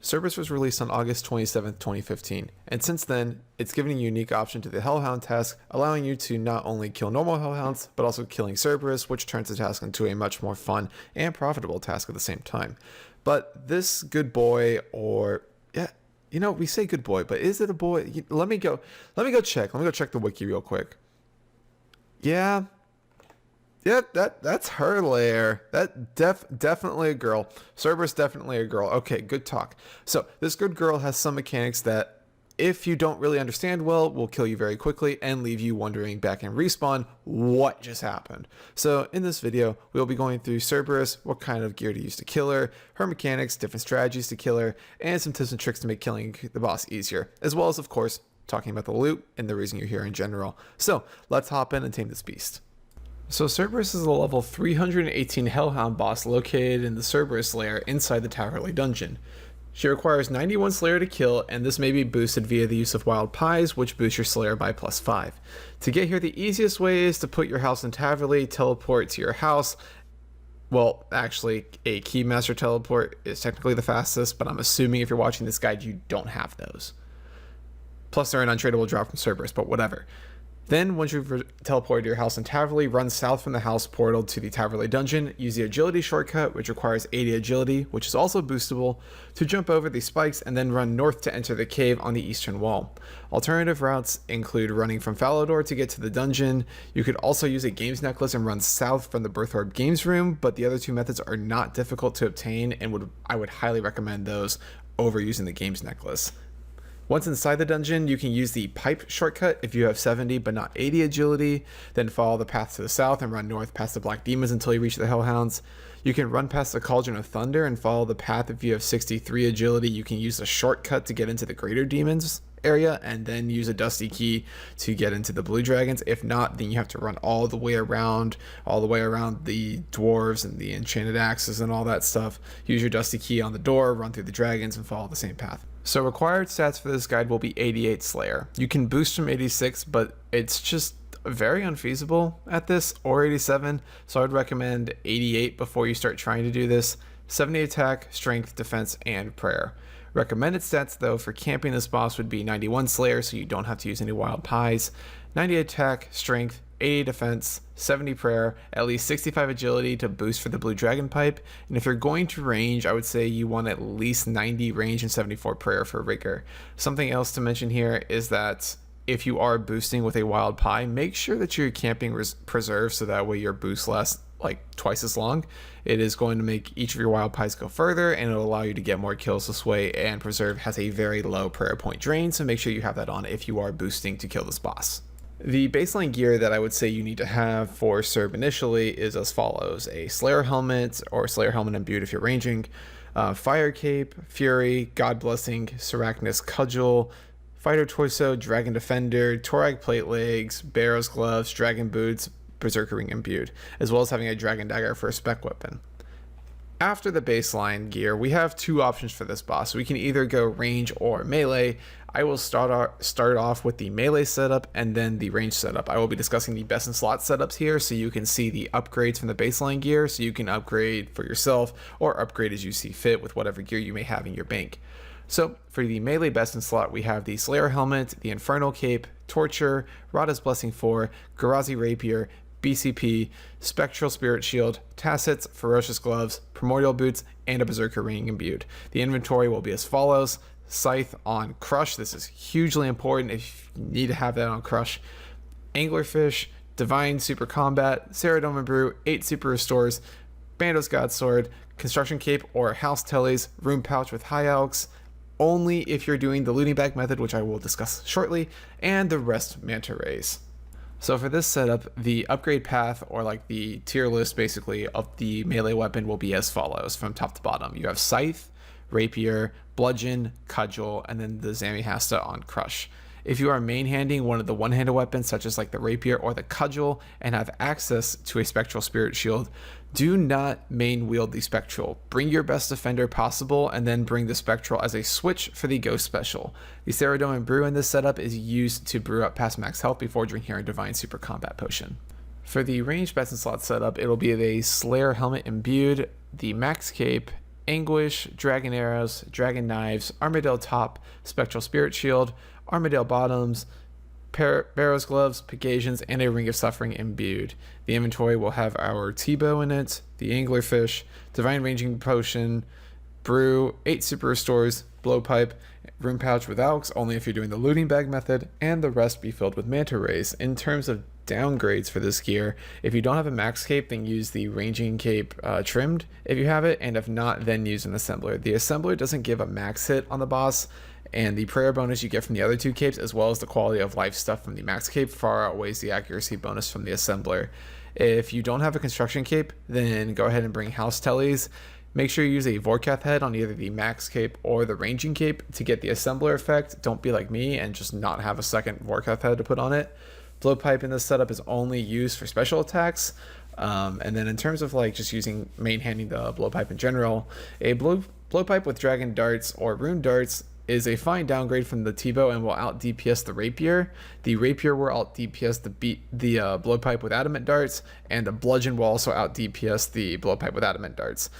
Cerberus was released on August 27, 2015, and since then, it's given a unique option to the Hellhound task, allowing you to not only kill normal Hellhounds, but also killing Cerberus, which turns the task into a much more fun and profitable task at the same time. But this good boy, or yeah, you know, we say good boy, but is it a boy? Let me go check the wiki real quick. Yeah, that's her lair. That definitely a girl. Cerberus definitely a girl. Okay, good talk. So this good girl has some mechanics that, if you don't really understand well, will kill you very quickly and leave you wondering back in respawn what just happened. So in this video, we'll be going through Cerberus, what kind of gear to use to kill her mechanics, different strategies to kill her, and some tips and tricks to make killing the boss easier, as well as, of course, talking about the loot and the reason you're here in general. So let's hop in and tame this beast. So Cerberus is a level 318 Hellhound boss located in the Cerberus lair inside the Towerly dungeon. She requires 91 Slayer to kill, and this may be boosted via the use of Wild Pies, which boosts your Slayer by +5. To get here, the easiest way is to put your house in Taverly, teleport to your house. Well, actually, a Keymaster teleport is technically the fastest, but I'm assuming if you're watching this guide, you don't have those. Plus, they're an untradeable drop from Cerberus, but whatever. Then, once you've teleported to your house in Taverly, run south from the house portal to the Taverly dungeon, use the agility shortcut, which requires 80 agility, which is also boostable, to jump over the spikes, and then run north to enter the cave on the eastern wall. Alternative routes include running from Falador to get to the dungeon. You could also use a games necklace and run south from the Birthorb games room, but the other two methods are not difficult to obtain, and I would highly recommend those over using the games necklace. Once inside the dungeon, you can use the pipe shortcut if you have 70 but not 80 agility, then follow the path to the south and run north past the Black Demons until you reach the Hellhounds. You can run past the Cauldron of Thunder and follow the path if you have 63 agility. You can use the shortcut to get into the Greater Demons area and then use a Dusty Key to get into the Blue Dragons. If not, then you have to run all the way around the Dwarves and the Enchanted Axes and all that stuff. Use your Dusty Key on the door, run through the Dragons, and follow the same path. So required stats for this guide will be 88 Slayer. You can boost from 86, but it's just very unfeasible at this, or 87, so I would recommend 88 before you start trying to do this. 70 attack, strength, defense, and prayer. Recommended stats though for camping this boss would be 91 Slayer, so you don't have to use any Wild Pies, 90 attack, strength, 80 defense, 70 prayer, at least 65 agility to boost for the Blue Dragon Pipe, and if you're going to range, I would say you want at least 90 range and 74 prayer for rigor. Something else to mention here is that if you are boosting with a Wild Pie, make sure that your camping preserves so that way your boost lasts like twice as long. It is going to make each of your Wild Pies go further, and it'll allow you to get more kills this way, and preserve has a very low prayer point drain, so make sure you have that on if you are boosting to kill this boss. The baseline gear that I would say you need to have for Cerb initially is as follows: a Slayer helmet or Slayer helmet imbued if you're ranging, Fire Cape, Fury, God Blessing, Seracnus Cudgel, Fighter Torso, Dragon Defender, Torag Plate Legs, Barrow's Gloves, Dragon Boots, Berserker Ring imbued, as well as having a Dragon Dagger for a spec weapon. After the baseline gear, we have two options for this boss. We can either go range or melee. I will start off with the melee setup and then the range setup. I will be discussing the best in slot setups here so you can see the upgrades from the baseline gear, so you can upgrade for yourself or upgrade as you see fit with whatever gear you may have in your bank. So for the melee best in slot, we have the Slayer Helmet, the Infernal Cape, Torture, Rada's Blessing 4, Garazi Rapier, BCP, Spectral Spirit Shield, Tassets, Ferocious Gloves, Primordial Boots, and a Berserker Ring imbued. The inventory will be as follows: Scythe on Crush, this is hugely important if you need to have that on Crush, Anglerfish, Divine Super Combat, Ceradome and Brew, 8 Super Restores, Bandos God Sword, Construction Cape or House Tellies, Room Pouch with High Elks, only if you're doing the looting bag method, which I will discuss shortly, and the rest Manta Rays. So for this setup, the upgrade path, or like the tier list basically, of the melee weapon will be as follows from top to bottom. You have Scythe, Rapier, Bludgeon, Cudgel, and then the Zamihasta on Crush. If you are main-handing one of the one-handed weapons, such as like the Rapier or the Cudgel, and have access to a Spectral Spirit Shield, do not main wield the Spectral. Bring your best defender possible, and then bring the Spectral as a switch for the Ghost Special. The Ceradome and Brew in this setup is used to brew up past max health before drinking our Divine Super Combat Potion. For the ranged best in slot setup, it'll be a Slayer Helmet imbued, the Max Cape, Anguish, Dragon Arrows, Dragon Knives, Armadale Top, Spectral Spirit Shield, Armadale Bottoms, Barrow's Gloves, Pegasians, and a Ring of Suffering imbued. The inventory will have our T-Bow in it, the Anglerfish, Divine Ranging Potion, Brew, 8 Super Restores, Blowpipe, Room Pouch with Alks, only if you're doing the looting bag method, and the rest be filled with Manta Rays. In terms of downgrades for this gear, if you don't have a max cape, then use the ranging cape trimmed if you have it, and if not, then use an assembler. The assembler doesn't give a max hit on the boss, and the prayer bonus you get from the other 2 capes, as well as the quality of life stuff from the max cape, far outweighs the accuracy bonus from the assembler. If you don't have a construction cape, then go ahead and bring house tellies. Make sure you use a Vorkath head on either the max cape or the ranging cape to get the assembler effect. Don't be like me and just not have a second Vorkath head to put on it. Blowpipe in this setup is only used for special attacks. And then in terms of like just using main handing the blowpipe in general, a blowpipe with dragon darts or rune darts is a fine downgrade from the T-Bow and will out DPS the rapier. The rapier will out DPS the blowpipe with adamant darts, and the bludgeon will also out DPS the blowpipe with adamant darts.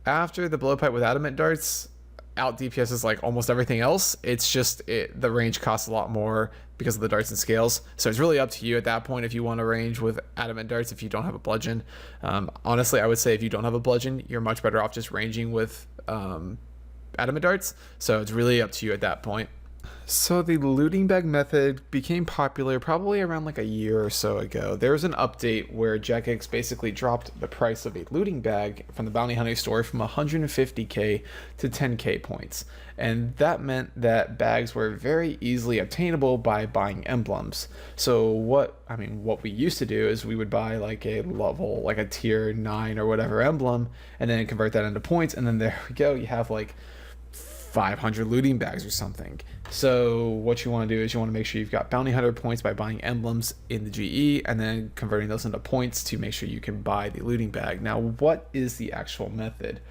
After the blowpipe with adamant darts out DPS is like almost everything else. It's just the range costs a lot more because of the darts and scales. So it's really up to you at that point if you want to range with adamant darts if you don't have a bludgeon. Honestly, I would say if you don't have a bludgeon, you're much better off just ranging with adamant darts. So it's really up to you at that point. So the looting bag method became popular probably around like a year or so ago. There was an update where Jagex basically dropped the price of a looting bag from the Bounty Hunter store from 150k to 10k points. And that meant that bags were very easily obtainable by buying emblems. So what we used to do is we would buy like a level, like a tier 9 or whatever emblem, and then convert that into points, and then there we go, you have like 500 looting bags or something. So what you want to do is you want to make sure you've got bounty hunter points by buying emblems in the GE and then converting those into points to make sure you can buy the looting bag. Now, what is the actual method?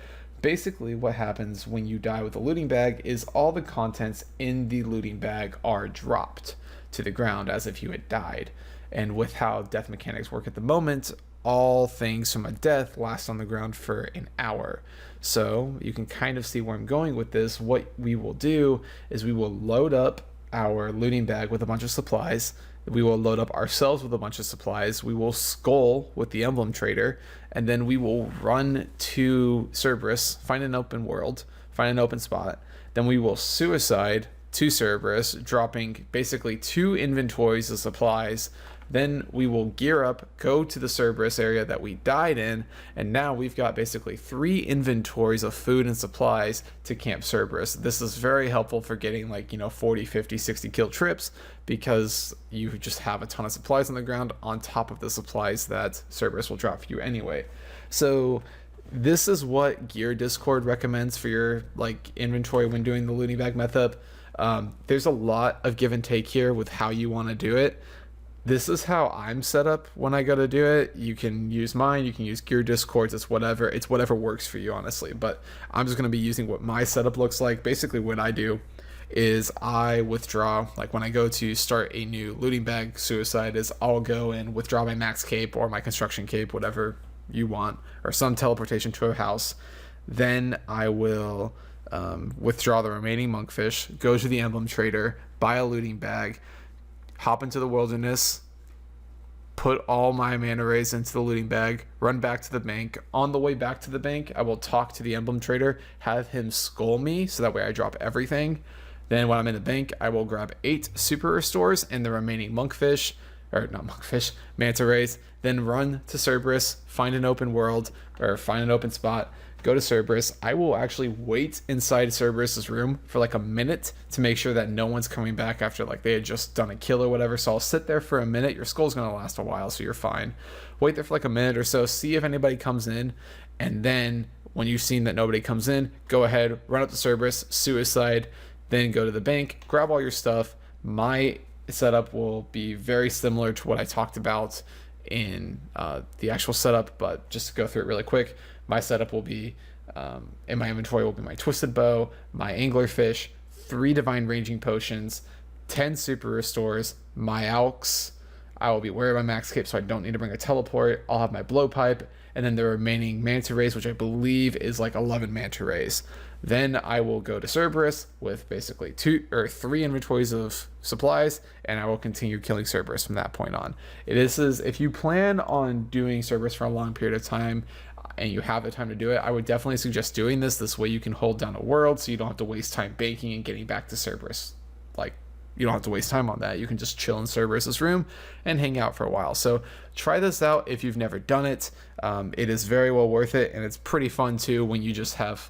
Basically, what happens when you die with a looting bag is all the contents in the looting bag are dropped to the ground as if you had died. And with how death mechanics work at the moment, all things from a death last on the ground for an hour. So you can kind of see where I'm going with this. What we will do is we will load up our looting bag with a bunch of supplies. We will load up ourselves with a bunch of supplies. We will skull with the emblem trader, and then we will run to Cerberus, find an open world, find an open spot. Then we will suicide to Cerberus, dropping basically 2 inventories of supplies. Then we will gear up, go to the Cerberus area that we died in, and now we've got basically 3 inventories of food and supplies to Camp Cerberus. This is very helpful for getting 40, 50, 60 kill trips, because you just have a ton of supplies on the ground on top of the supplies that Cerberus will drop for you anyway. So this is what Gear Discord recommends for your inventory when doing the looting bag method. There's a lot of give and take here with how you want to do it. This is how I'm set up when I go to do it. You can use mine, you can use Gear Discords, it's whatever works for you, honestly. But I'm just going to be using what my setup looks like. Basically what I do is I withdraw, when I go to start a new looting bag suicide, is I'll go and withdraw my max cape or my construction cape, whatever you want, or some teleportation to a house. Then I will withdraw the remaining monkfish, go to the emblem trader, buy a looting bag, hop into the wilderness, put all my mana rays into the looting bag, run back to the bank. On the way back to the bank, I will talk to the emblem trader, have him skull me, so that way I drop everything. Then when I'm in the bank, I will grab 8 super restores and the remaining manta rays, then run to Cerberus, find an open world, or find an open spot, go to Cerberus. I will actually wait inside Cerberus's room for a minute to make sure that no one's coming back after they had just done a kill or whatever. So I'll sit there for a minute. Your skull's going to last a while, so you're fine. Wait there for a minute or so, see if anybody comes in, and then when you've seen that nobody comes in, go ahead, run up to Cerberus, suicide, then go to the bank, grab all your stuff. My setup will be very similar to what I talked about in the actual setup, but just to go through it really quick, my setup will be, in my inventory will be my Twisted Bow, my Anglerfish, 3 Divine Ranging Potions, 10 Super Restores, my Alks, I will be aware of my max cape, so I don't need to bring a teleport. I'll have my blowpipe, and then the remaining manta rays, which I believe is like 11 manta rays. Then I will go to Cerberus with basically 2 or 3 inventories of supplies, and I will continue killing Cerberus from that point on. This is, if you plan on doing Cerberus for a long period of time and you have the time to do it, I would definitely suggest doing this. This way you can hold down a world, so you don't have to waste time banking and getting back to Cerberus. Like, you don't have to waste time on that. You can just chill in Cerberus's room and hang out for a while. So try this out if you've never done it. It is very well worth it, and it's pretty fun too when you just have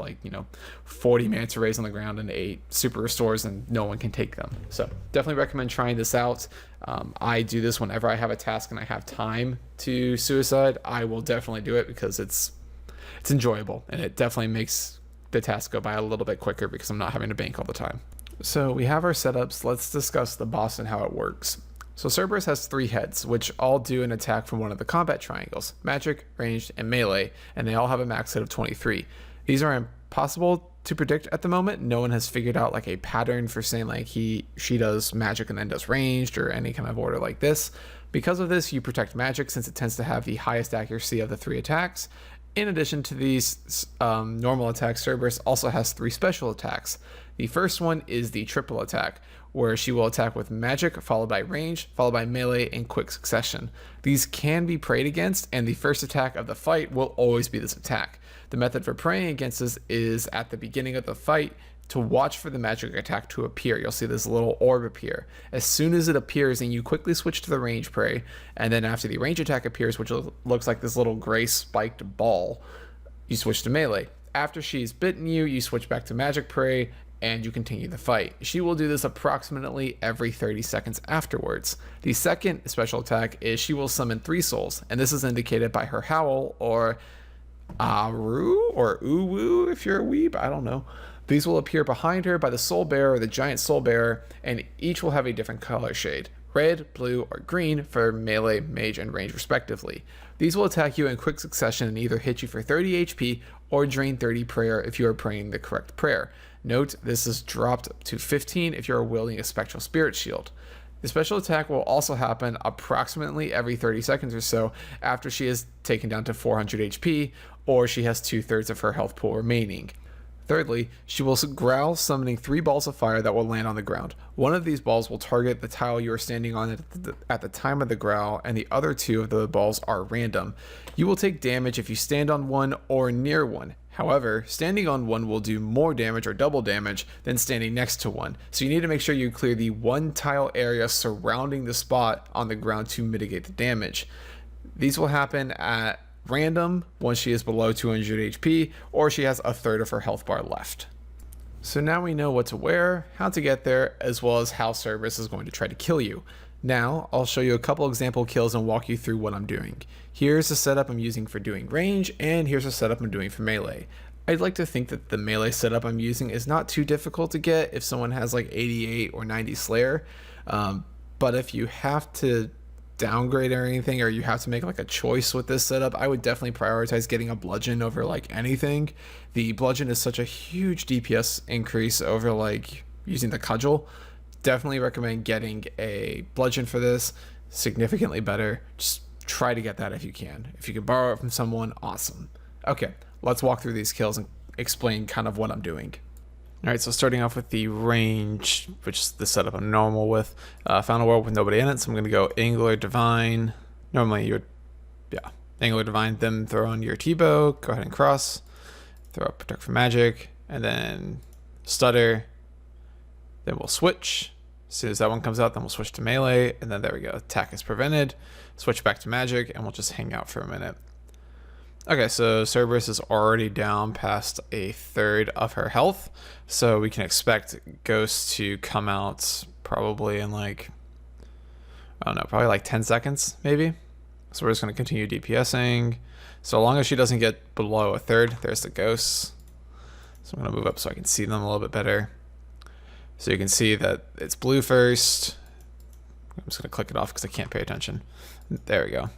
40 manta rays on the ground and 8 super restores and no one can take them. So definitely recommend trying this out. I do this whenever I have a task and I have time to suicide. I will definitely do it because it's enjoyable, and it definitely makes the task go by a little bit quicker because I'm not having to bank all the time. So we have our setups. Let's discuss the boss and how it works. So Cerberus has 3 heads, which all do an attack from one of the combat triangles: magic, ranged, and melee, and they all have a max hit of 23. These are impossible to predict at the moment. No one has figured out like a pattern for saying like she does magic and then does ranged or any kind of order like this. Because of this, you protect magic since it tends to have the highest accuracy of the 3 attacks. In addition to these normal attacks, Cerberus also has 3 special attacks. The first one is the triple attack, where she will attack with magic, followed by range, followed by melee in quick succession. These can be prayed against, and the first attack of the fight will always be this attack. The method for praying against this is at the beginning of the fight to watch for the magic attack to appear. You'll see this little orb appear. As soon as it appears, then you quickly switch to the range pray, and then after the range attack appears, which looks like this little gray spiked ball, you switch to melee. After she's bitten you, you switch back to magic pray, and you continue the fight. She will do this approximately every 30 seconds afterwards. The second special attack is she will summon 3 souls, and this is indicated by her howl, or Aru, or Uwu if you're a weeb, I don't know. These will appear behind her by the soul bearer, the giant soul bearer, and each will have a different color shade: red, blue, or green for melee, mage, and range respectively. These will attack you in quick succession and either hit you for 30 HP or drain 30 prayer if you are praying the correct prayer. Note, this is dropped to 15 if you are wielding a spectral spirit shield. The special attack will also happen approximately every 30 seconds or so after she is taken down to 400 HP or she has 2/3 of her health pool remaining. Thirdly, she will growl, summoning 3 balls of fire that will land on the ground. One of these balls will target the tile you are standing on at the time of the growl, and the other 2 of the balls are random. You will take damage if you stand on one or near one. However, standing on one will do more damage or double damage than standing next to one, so you need to make sure you clear the 1 tile area surrounding the spot on the ground to mitigate the damage. These will happen at random once she is below 200 HP or she has 1/3 of her health bar left. So now we know what to wear, how to get there, as well as how Cerberus is going to try to kill you. Now I'll show you a couple example kills and walk you through what I'm doing. Here's the setup I'm using for doing range, and here's the setup I'm doing for melee. I'd like to think that the melee setup I'm using is not too difficult to get if someone has like 88 or 90 Slayer, but if you have to downgrade or anything, or you have to make like a choice with this setup, I would definitely prioritize getting a bludgeon over like anything. The bludgeon is such a huge DPS increase over like using the cudgel. Definitely recommend getting a bludgeon for this. Significantly better. Just try to get that if you can. If you can borrow it from someone, awesome. Okay, let's walk through these kills and explain kind of what I'm doing. Alright, so starting off with the range, which is the setup I'm normal with. Found a world with nobody in it, so I'm going to go Angler Divine. Normally you would, Angler Divine, then throw on your T-bow, go ahead and cross, throw up Protect from Magic, and then Stutter. Then we'll switch. As soon as that one comes out, then we'll switch to melee, and then there we go. Attack is prevented. Switch back to magic, and we'll just hang out for a minute. Okay, so Cerberus is already down past 1/3 of her health, so we can expect Ghost to come out probably in like, I don't know, probably like 10 seconds, maybe. So we're just going to continue DPSing. So long as she doesn't get below 1/3, there's the Ghosts. So I'm going to move up so I can see them a little bit better. So you can see that it's blue first. I'm just going to click it off because I can't pay attention. There we go.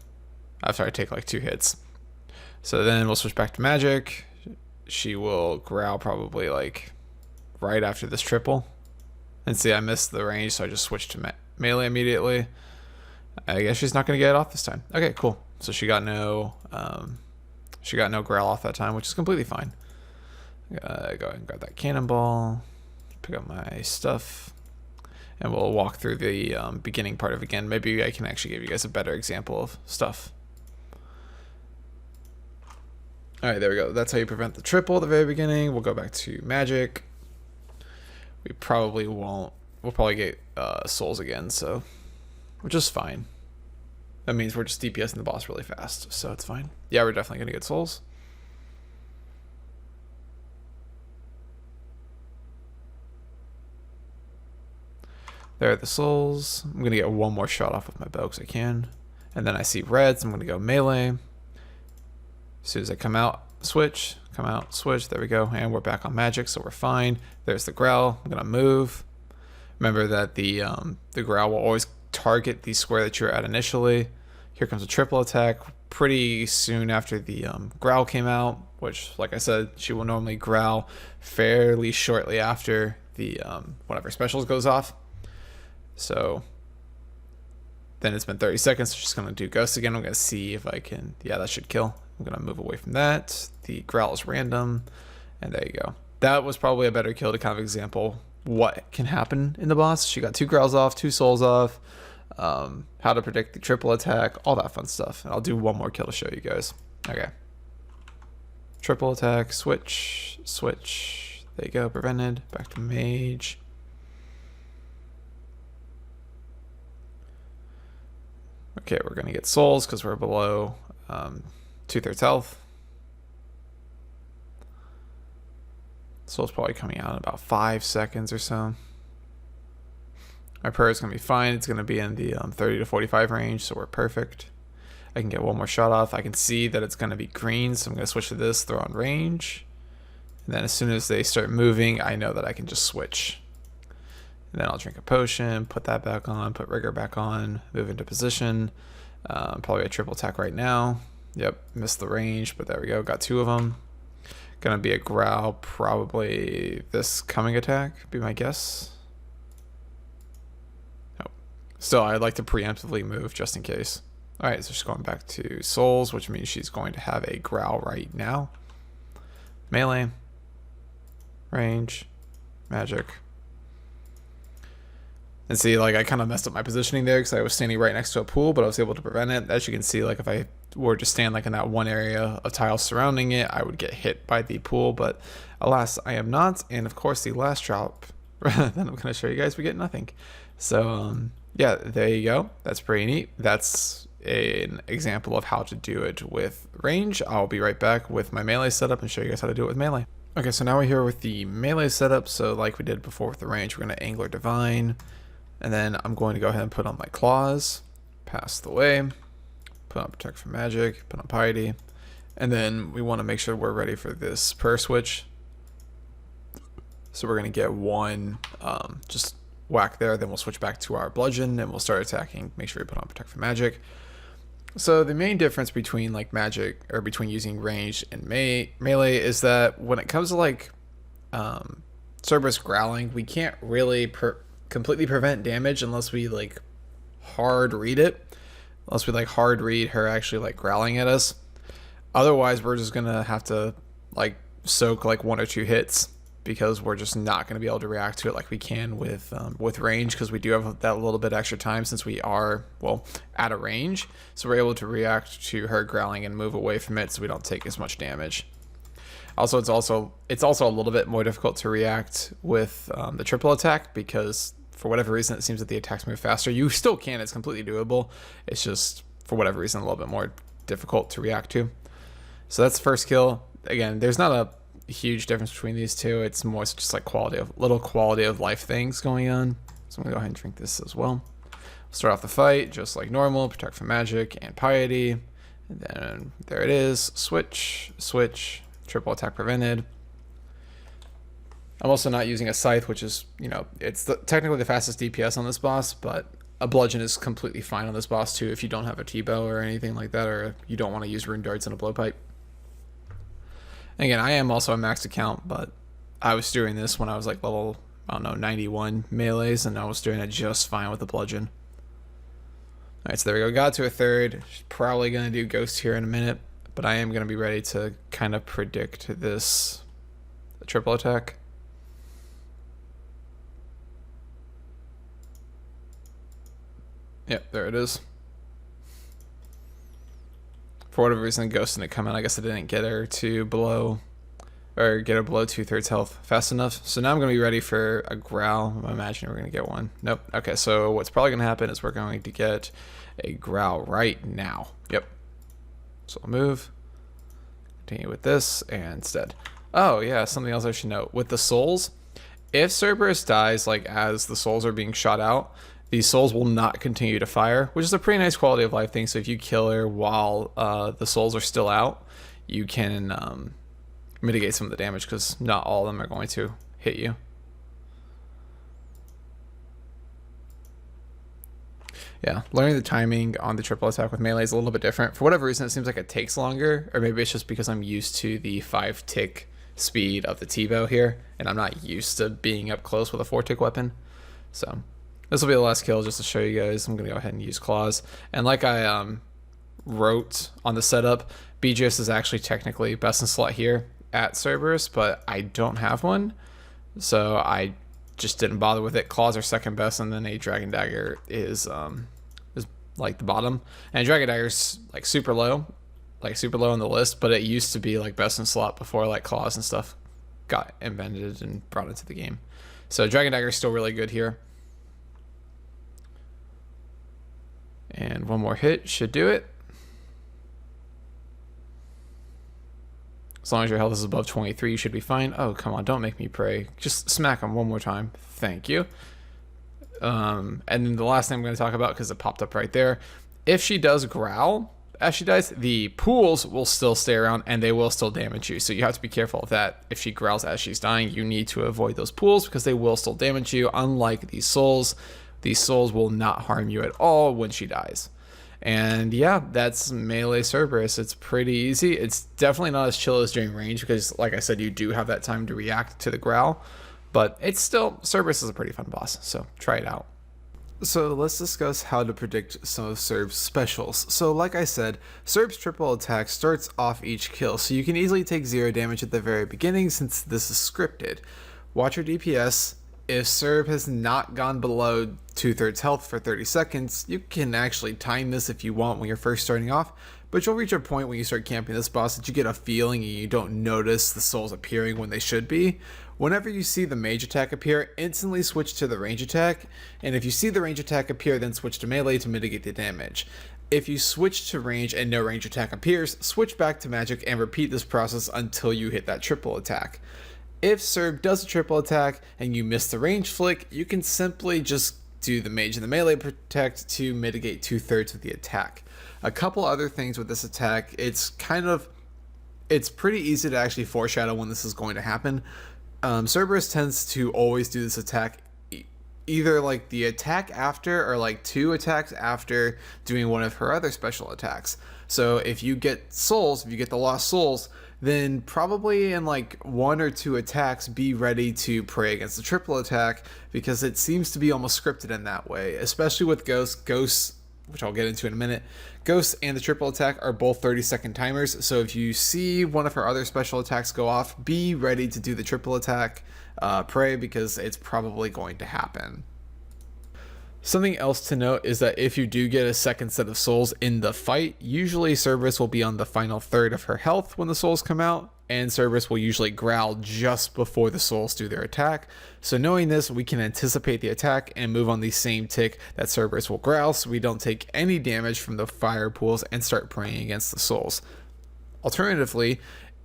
After I take like 2 hits. So then we'll switch back to magic. She will growl probably like right after this triple. And see, I missed the range, so I just switched to melee immediately. I guess she's not going to get it off this time. Okay, cool. So she got no growl off that time, which is completely fine. Go ahead and grab that cannonball, pick up my stuff, and we'll walk through the beginning part of it again. Maybe I can actually give you guys a better example of stuff. All right, there we go. That's how you prevent the triple at the very beginning. We'll go back to magic. We probably won't. We'll probably get souls again, so which is fine. That means we're just DPSing the boss really fast, so it's fine. Yeah, we're definitely gonna get souls. There are the souls. I'm gonna get one more shot off with my bow because I can, and then I see reds. I'm gonna go melee. As soon as I come out, switch, come out, switch. There we go, and we're back on magic, so we're fine. There's the growl. I'm gonna move. Remember that the growl will always target the square that you're at initially. Here comes a triple attack pretty soon after the growl came out, which, like I said, she will normally growl fairly shortly after the one of her specials goes off. So then it's been 30 seconds. So she's gonna do ghost again. I'm gonna see if I can. Yeah, that should kill. I'm gonna move away from that. The growl is random, and there you go. That was probably a better kill to kind of example what can happen in the boss. She got 2 growls off, 2 souls off, how to predict the triple attack, all that fun stuff. And I'll do one more kill to show you guys. Okay. Triple attack, switch, switch. There you go, prevented. Back to mage. Okay, we're gonna get souls because we're below 2/3 health. Soul's probably coming out in about 5 seconds or so. My prayer is going to be fine. It's going to be in the 30 to 45 range, so we're perfect. I can get one more shot off. I can see that it's going to be green, so I'm going to switch to this, throw on range. And then as soon as they start moving, I know that I can just switch. And then I'll drink a potion, put that back on, put rigor back on, move into position. Probably a triple attack right now. Yep, missed the range, but there we go. Got 2 of them. Gonna be a growl, probably this coming attack, be my guess. Nope. Still, I'd like to preemptively move just in case. All right, so she's going back to souls, which means she's going to have a growl right now. Melee, range, magic. And see, like, I kind of messed up my positioning there because I was standing right next to a pool, but I was able to prevent it. As you can see, like, if I were to stand like in that one area of tiles surrounding it, I would get hit by the pool, but alas, I am not. And of course, the last drop that I'm going to show you guys, we get nothing. So, yeah, there you go. That's pretty neat. That's an example of how to do it with range. I'll be right back with my melee setup and show you guys how to do it with melee. Okay, so now we're here with the melee setup. So like we did before with the range, we're going to Angler Divine. And then I'm going to go ahead and put on my claws, pass the way, put on Protect from Magic, put on Piety, and then we want to make sure we're ready for this prayer switch. So we're going to get one just whack there, then we'll switch back to our bludgeon and we'll start attacking. Make sure we put on Protect from Magic. So the main difference between like magic, or between using range and melee, is that when it comes to like Cerberus growling, we can't really completely prevent damage unless we like hard read it. Unless we like hard read her actually like growling at us. Otherwise, we're just gonna have to like soak like 1 or 2 hits because we're just not gonna be able to react to it like we can with range, because we do have that little bit extra time since we are, well, at a range. So we're able to react to her growling and move away from it so we don't take as much damage. Also, it's also a little bit more difficult to react with the triple attack because for whatever reason it seems that the attacks move faster. You still can, it's completely doable. It's just for whatever reason a little bit more difficult to react to. So that's the first kill. Again, there's not a huge difference between these two. It's more just like little quality of life things going on. So I'm gonna go ahead and drink this as well. Start off the fight just like normal, Protect from Magic and Piety, and then there it is. Switch, switch, triple attack prevented. I'm also not using a scythe, which is, you know, it's technically the fastest DPS on this boss, but a bludgeon is completely fine on this boss too if you don't have a T-bow or anything like that, or you don't want to use rune darts and a blowpipe. And again, I am also a max account, but I was doing this when I was like level, I don't know, 91 melees, and I was doing it just fine with the bludgeon. All right, so there we go. Got to a third. She's probably going to do Ghost here in a minute, but I am going to be ready to kind of predict this triple attack. Yep, there it is. For whatever reason, Ghost didn't come in. I guess I didn't get her to below, or get her below 2/3 health fast enough. So now I'm going to be ready for a growl. I imagine we're going to get one. Nope. Okay, so what's probably going to happen is we're going to get a growl right now. Yep. So I'll move. Continue with this, and instead. Oh, yeah, something else I should note. With the souls, if Cerberus dies, like, as the souls are being shot out, these souls will not continue to fire, which is a pretty nice quality of life thing. So if you kill her while the souls are still out, you can mitigate some of the damage, because not all of them are going to hit you. Yeah, learning the timing on the triple attack with melee is a little bit different. For whatever reason, it seems like it takes longer, or maybe it's just because I'm used to the 5-tick speed of the T-bow here, and I'm not used to being up close with a 4-tick weapon. So this will be the last kill just to show you guys. I'm going to go ahead and use claws. And like I wrote on the setup, BGS is actually technically best in slot here at Cerberus, but I don't have one, so I just didn't bother with it. Claws are second best, and then a Dragon Dagger is like the bottom. And Dragon Dagger's like super low on the list, but it used to be like best in slot before like claws and stuff got invented and brought into the game. So Dragon Dagger is still really good here. And one more hit should do it. As long as your health is above 23, you should be fine. Oh, come on, don't make me pray. Just smack him one more time. Thank you. And then the last thing I'm going to talk about, because it popped up right there, if she does growl as she dies, the pools will still stay around and they will still damage you. So you have to be careful of that. If she growls as she's dying, you need to avoid those pools because they will still damage you. Unlike these souls will not harm you at all when she dies. And yeah, that's melee Cerberus. It's pretty easy. It's definitely not as chill as during range because, like I said, you do have that time to react to the growl. But it's still, Cerberus is a pretty fun boss, so try it out. So let's discuss how to predict some of Cerberus specials. So like I said, Cerberus triple attack starts off each kill, so you can easily take 0 damage at the very beginning since this is scripted. Watch your DPS. If Cerb has not gone below 2/3 health for 30 seconds, you can actually time this if you want when you're first starting off, but you'll reach a point when you start camping this boss that you get a feeling and you don't notice the souls appearing when they should be. Whenever you see the mage attack appear, instantly switch to the range attack, and if you see the range attack appear, then switch to melee to mitigate the damage. If you switch to range and no range attack appears, switch back to magic and repeat this process until you hit that triple attack. If Cerb does a triple attack and you miss the range flick, you can simply just do the mage and the melee protect to mitigate 2/3 of the attack. A couple other things with this attack, it's pretty easy to actually foreshadow when this is going to happen. Cerberus tends to always do this attack either like the attack after or like 2 attacks after doing one of her other special attacks. So if you get souls, if you get the lost souls, then probably in like 1 or 2 attacks be ready to pray against the triple attack, because it seems to be almost scripted in that way, especially with Ghosts, which I'll get into in a minute. Ghosts and the triple attack are both 30-second timers, so if you see one of her other special attacks go off, be ready to do the triple attack pray, because it's probably going to happen. Something else to note is that if you do get a second set of souls in the fight, usually Cerberus will be on the final third of her health when the souls come out, and Cerberus will usually growl just before the souls do their attack. So knowing this, we can anticipate the attack and move on the same tick that Cerberus will growl, so we don't take any damage from the fire pools and start praying against the souls. Alternatively,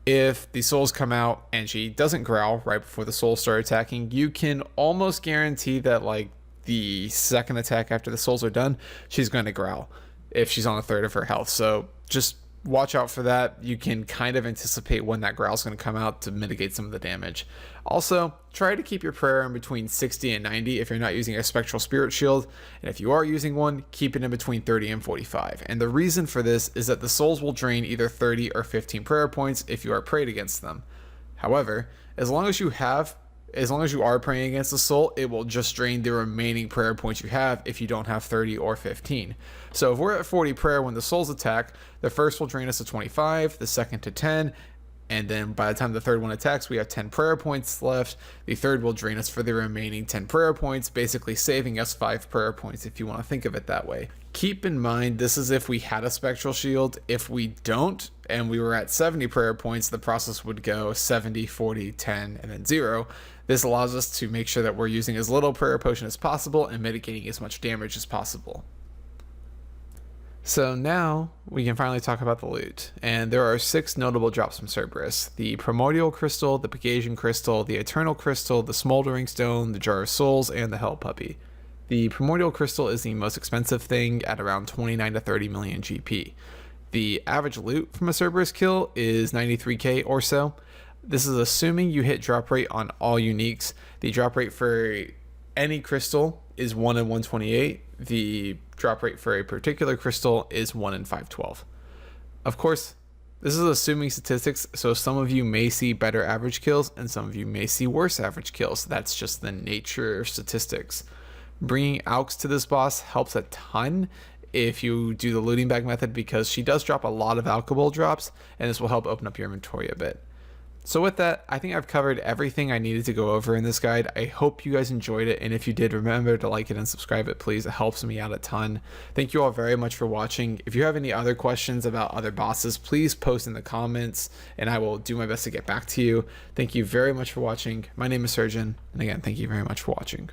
if the souls come out and she doesn't growl right before the souls start attacking, you can almost guarantee that like the second attack after the souls are done, she's going to growl if she's on a third of her health. So just watch out for that. You can kind of anticipate when that growl is going to come out to mitigate some of the damage. Also, try to keep your prayer in between 60 and 90 if you're not using a spectral spirit shield, and if you are using one, keep it in between 30 and 45. And the reason for this is that the souls will drain either 30 or 15 prayer points if you are prayed against them. However, as long as you have as long as you are praying against the soul, it will just drain the remaining prayer points you have if you don't have 30 or 15. So if we're at 40 prayer when the souls attack, the first will drain us to 25, the second to 10, and then by the time the third one attacks, we have 10 prayer points left. The third will drain us for the remaining 10 prayer points, basically saving us 5 prayer points if you want to think of it that way. Keep in mind, this is if we had a spectral shield. If we don't, and we were at 70 prayer points, the process would go 70, 40, 10, and then 0. This allows us to make sure that we're using as little prayer potion as possible and mitigating as much damage as possible. So now we can finally talk about the loot, and there are 6 notable drops from Cerberus: the Primordial Crystal, the Pegasian Crystal, the Eternal Crystal, the Smoldering Stone, the Jar of Souls, and the Hell Puppy. The Primordial Crystal is the most expensive thing at around 29 to 30 million GP. The average loot from a Cerberus kill is 93k or so. This is assuming you hit drop rate on all uniques. The drop rate for any crystal is 1 in 128. The drop rate for a particular crystal is 1 in 512. Of course, this is assuming statistics, so some of you may see better average kills and some of you may see worse average kills. That's just the nature of statistics. Bringing Aux to this boss helps a ton if you do the looting bag method, because she does drop a lot of alcohol drops, and this will help open up your inventory a bit. So with that, I think I've covered everything I needed to go over in this guide. I hope you guys enjoyed it, and if you did, remember to like it and subscribe it, please. It helps me out a ton. Thank you all very much for watching. If you have any other questions about other bosses, please post in the comments, and I will do my best to get back to you. Thank you very much for watching. My name is Surgeon, and again, thank you very much for watching.